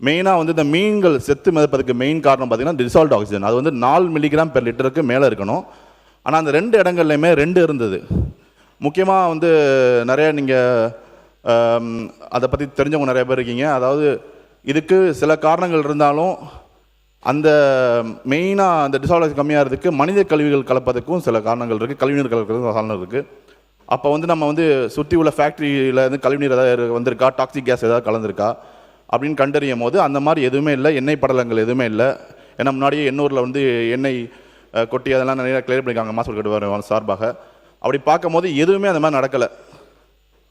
மெயினாக வந்து இந்த மீன்கள் செத்து மிதப்பதுக்கு மெயின் காரணம் பார்த்தீங்கன்னா டிசால்ட் ஆக்சிஜன். அது வந்து 4 மில்லிகிராம் பெர் லிட்டருக்கு மேலே இருக்கணும். ஆனால் அந்த 2 இடங்கள்லையுமே 2 இருந்தது. முக்கியமாக வந்து நிறைய நீங்கள் அதை பற்றி தெரிஞ்சவங்க நிறைய பேர் இருக்கீங்க. அதாவது இதுக்கு சில காரணங்கள் இருந்தாலும் அந்த மெயினாக அந்த டிசால்ட் ஆக்சிஜன் கம்மியாக இருக்கிறதுக்கு மனித கழிவுகள் கலப்பதுக்கும் சில காரணங்கள் இருக்குது, கழிவுநீர் கலக்கிறதுக்கும் காரணம் இருக்குது. அப்போ வந்து நம்ம வந்து சுற்றி உள்ள ஃபேக்ட்ரியில் இருந்து கழிவுநீர் ஏதாவது வந்திருக்கா, டாக்ஸிக் கேஸ் ஏதாவது கலந்துருக்கா அப்படின்னு கண்டறியும் போது அந்த மாதிரி எதுவுமே இல்லை, எண்ணெய் படலங்கள் எதுவுமே இல்லை. ஏன்னா முன்னாடியே எண்ணூரில் வந்து எண்ணெய் கொட்டி அதெல்லாம் நிறைய கிளியர் பண்ணியிருக்காங்க மாசுபாடு கட்டுப்பாடு சார்பாக. அப்படி பார்க்கும்போது எதுவுமே அந்த மாதிரி நடக்கலை.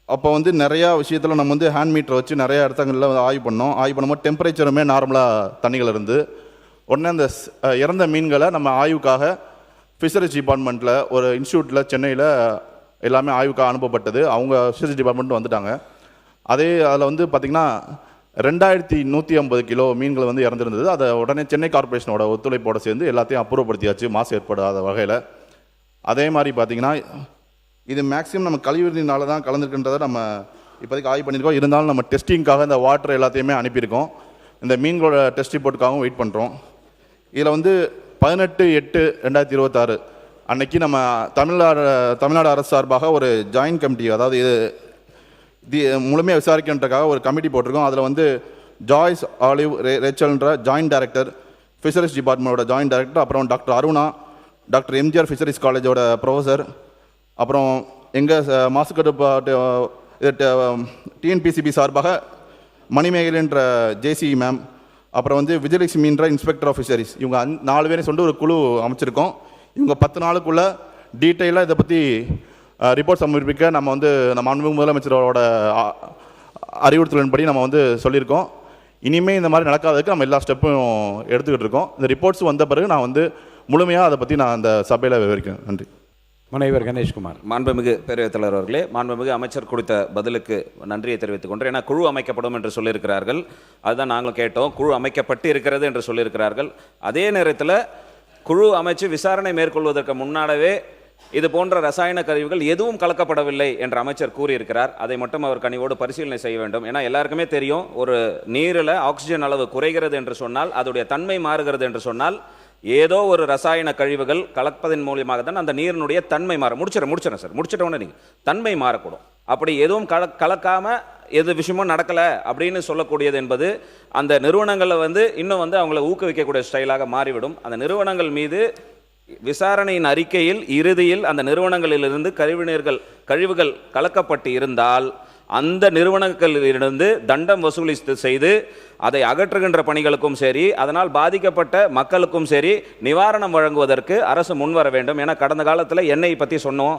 அப்போ வந்து நிறையா விஷயத்தில் நம்ம வந்து ஹேண்ட் மீட்டரை வச்சு நிறையா இடத்துங்களில் வந்து ஆய்வு பண்ணோம். ஆய்வு பண்ணும்போது டெம்பரேச்சருமே நார்மலாக தண்ணிகள் இருந்து உடனே அந்த இறந்த மீன்களை நம்ம ஆய்வுக்காக ஃபிஷரிஸ் டிபார்ட்மெண்ட்டில் ஒரு இன்ஸ்டியூட்டில் சென்னையில் எல்லாமே ஆய்வுக்காக அனுப்பப்பட்டது. அவங்க ஃபிஷரிஸ் டிபார்ட்மெண்ட் வந்துட்டாங்க. அதில் வந்து பார்த்திங்கன்னா 2150 கிலோ மீன்கள் வந்து இறந்துருந்தது. அதை உடனே சென்னை கார்பரேஷனோட ஒத்துழைப்போடு சேர்ந்து எல்லாத்தையும் அப்புறப்படுத்தியாச்சு மாசு ஏற்படாத வகையில். அதே மாதிரி பார்த்திங்கன்னா இது மேக்ஸிமம் நம்ம கழிவுநீர்னால தான் கலந்துருக்குன்றதை நம்ம இப்போதைக்கு ஆய்வு பண்ணியிருக்கோம். இருந்தாலும் நம்ம டெஸ்டிங்காக இந்த வாட்டர் எல்லாத்தையுமே அனுப்பியிருக்கோம். இந்த மீன்களோட டெஸ்ட் ரிப்போர்ட்டுக்காகவும் வெயிட் பண்ணுறோம். இதில் வந்து 18/8/2026 அன்னைக்கு நம்ம தமிழ்நாடு அரசு சார்பாக ஒரு ஜாயின்ட் கமிட்டி, அதாவது இது முழுமையாக விசாரிக்கின்றதுக்காக ஒரு கமிட்டி போட்டிருக்கோம். அதில் வந்து ஜாய்ஸ் ஆலிவ் ரேச்சல்ன்ற ஜாயின்ட் டைரக்டர், ஃபிஷரிஸ் டிபார்ட்மெண்ட்டோட ஜாயின்ட் டைரக்டர், அப்புறம் doctor Aruna, doctor MGR fisheries காலேஜோட ப்ரொஃபஸர், அப்புறம் எங்கள் மாசு கட்டுப்பாட்டு டிஎன்பிசிபி சார்பாக மணிமேகலைன்ற ஜேசி மேம், அப்புறம் வந்து விஜயலட்சுமின்ற இன்ஸ்பெக்டர் ஆஃப் ஃபிஷரிஸ், இவங்க 4 பேரையும் சொல்லிட்டு ஒரு குழு அமைச்சிருக்கோம். இவங்க 10 நாளுக்குள்ளே டீட்டெயிலாக இதை பற்றி ரிப்போர்ட் சமர்ப்பிக்க நம்ம வந்து நம்ம மாண்புமிகு முதலமைச்சரோட அறிவுறுத்தலின்படி நம்ம வந்து சொல்லியிருக்கோம். இனிமேல் இந்த மாதிரி நடக்காததுக்கு நம்ம எல்லா ஸ்டெப்பும் எடுத்துக்கிட்டு இருக்கோம். இந்த ரிப்போர்ட்ஸ் வந்த பிறகு நான் வந்து முழுமையாக அதை பற்றி நான் அந்த சபையில் விவரிக்கிறேன். நன்றி. முனைவர் கணேஷ்குமார். மாண்புமிகு பேரவைத் தலைவர் அவர்களே, மாண்புமிகு அமைச்சர் கொடுத்த பதிலுக்கு நன்றியை தெரிவித்துக் கொண்டு, ஏன்னா குழு அமைக்கப்படும் என்று சொல்லியிருக்கிறார்கள், அதுதான் நாங்களும் கேட்டோம். குழு அமைக்கப்பட்டு இருக்கிறது என்று சொல்லியிருக்கிறார்கள். அதே நேரத்தில் குழு அமைச்சு விசாரணை மேற்கொள்வதற்கு முன்னாடவே இது போன்ற ரசாயன கழிவுகள் எதுவும் கலக்கப்படவில்லை என்று அமைச்சர் கூறியிருக்கிறார். அதை மட்டும் அவர் கனிவோடு பரிசீலனை செய்ய வேண்டும். ஏன்னா எல்லாருக்குமே தெரியும், ஒரு நீரில் ஆக்சிஜன் அளவு குறைகிறது என்று சொன்னால், அதோடைய தன்மை மாறுகிறது என்று சொன்னால், ஏதோ ஒரு ரசாயன கழிவுகள் கலப்பதன் மூலியமாக தான் அந்த நீரினுடைய தன்மை மாறும். முடிச்சிடறேன் சார், முடிச்சிட்டோன்னே நீங்கள் தன்மை மாறக்கூடும். அப்படி எதுவும் கலக்காமல் எது விஷயமும் நடக்கலை அப்படின்னு சொல்லக்கூடியது என்பது அந்த நிறுவனங்களை வந்து இன்னும் வந்து அவங்கள ஊக்குவிக்கக்கூடிய ஸ்டைலாக மாறிவிடும். அந்த நிறுவனங்கள் மீது விசாரணையின் அறிக்கையில் இறுதியில் அந்த நிறுவனங்களிலிருந்து கழிவுகள் கலக்கப்பட்டு இருந்தால் அந்த நிறுவனங்களிலிருந்து தண்டம் வசூலி செய்து அதை அகற்றுகின்ற பணிகளுக்கும் சரி, அதனால் பாதிக்கப்பட்ட மக்களுக்கும் சரி நிவாரணம் வழங்குவதற்கு அரசு முன்வர வேண்டும். ஏன்னா கடந்த காலத்தில் எண்ணெய் பற்றி சொன்னோம்.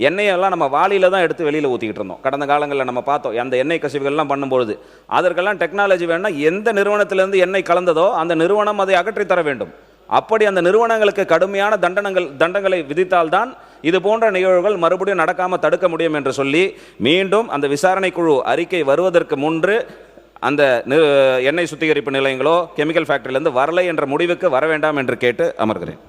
எண்ணெயெல்லாம் நம்ம வாளியில் தான் எடுத்து வெளியில் ஊற்றிக்கிட்டு இருந்தோம். கடந்த காலங்களில் நம்ம பார்த்தோம், அந்த எண்ணெய் கசிவுகள்லாம் பண்ணும்பொழுது அதற்கெல்லாம் டெக்னாலஜி வேணும்னா எந்த நிறுவனத்திலிருந்து எண்ணெய் கலந்ததோ அந்த நிறுவனம் அதை அகற்றி தர வேண்டும். அப்படி அந்த நிறுவனங்களுக்கு கடுமையான தண்டங்களை விதித்தால்தான் இது போன்ற நிகழ்வுகள் மறுபடியும் நடக்காமல் தடுக்க முடியும் என்று சொல்லி, மீண்டும் அந்த விசாரணை குழு அறிக்கை வருவதற்கு முன்பு அந்த எண்ணெய் சுத்திகரிப்பு நிலையங்களோ கெமிக்கல் ஃபேக்டரியிலிருந்து வரலை என்ற முடிவுக்கு வர வேண்டாம் என்று கேட்டு அமர்கிறேன்.